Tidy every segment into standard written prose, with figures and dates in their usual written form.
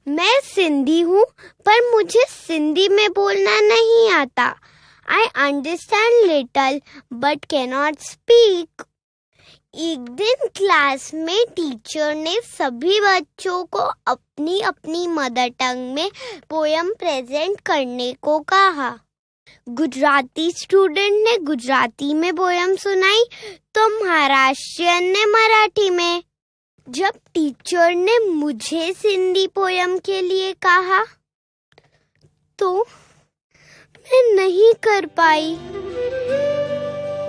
मैं सिंधी हूँ, पर मुझे सिंधी में बोलना नहीं आता। I understand little but cannot speak. एक दिन क्लास में टीचर ने सभी बच्चों को अपनी अपनी मदर टंग में पोयम प्रेजेंट करने को कहा। गुजराती स्टूडेंट ने गुजराती में पोयम सुनाई तो महाराष्ट्रियन ने मराठी में। जब टीचर ने मुझे सिंधी पोयम के लिए कहा तो मैं नहीं कर पाई।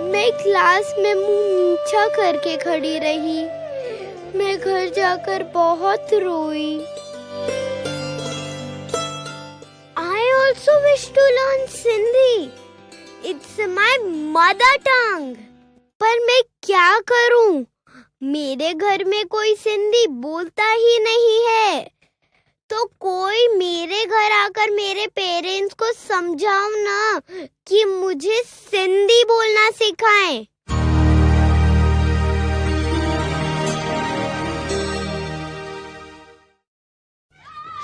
मैं क्लास में मुंह नीचा करके खड़ी रही। मैं घर जाकर बहुत रोई। I also wish to learn Sindhi. It's my mother tongue. पर मैं क्या करूं? मेरे घर में कोई सिंधी बोलता ही नहीं है। तो कोई मेरे घर आकर मेरे पेरेंट्स को समझाओ ना कि मुझे सिंधी बोलना सिखाएं।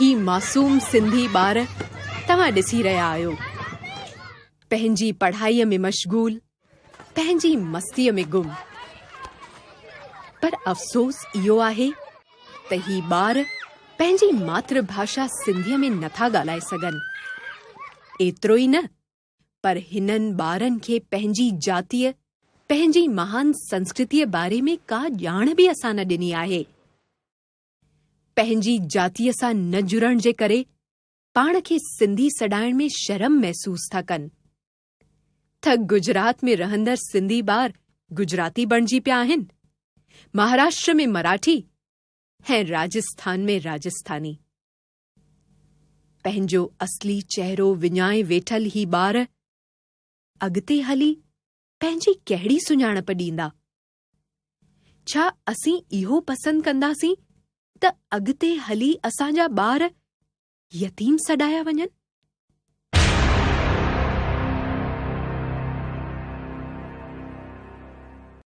ही मासूम सिंधी ॿार तव्हां ॾिसी रहिया आहियो, पंहिंजी पढ़ाईअ में मशगूल, पंहिंजी मस्तीअ में गुम। पर अफ़सोस इहो आहे त ही ॿार पंहिंजी मातृभाषा सिंधीअ में नथा ॻाल्हाए सघनि। एतिरो ई न, पर हिननि ॿारनि खे पंहिंजी जातीअ, पंहिंजी महान संस्कृतीअ बारे में का ॼाण बि असां न ॾिनी आहे। पंहिंजी जातीअ सां न जुड़ण जे करे पाण खे सिंधी सॾाइण में शर्म महसूस था कनि। त गुजरात में रहंदड़ सिंधी ॿार गुजराती बणिजी पिया आहिनि, महाराष्ट्र में मराठी ऐं राजस्थान में राजस्थानी। पंहिंजो असली चहिरो विञाए वेठल ही ॿार अॻिते हली पंहिंजी कहिड़ी सुञाणप ॾींदा? छा असीं इहो पसंदि कंदासीं त अॻिते हली असांजा ॿार यतीम सॾाया वञनि?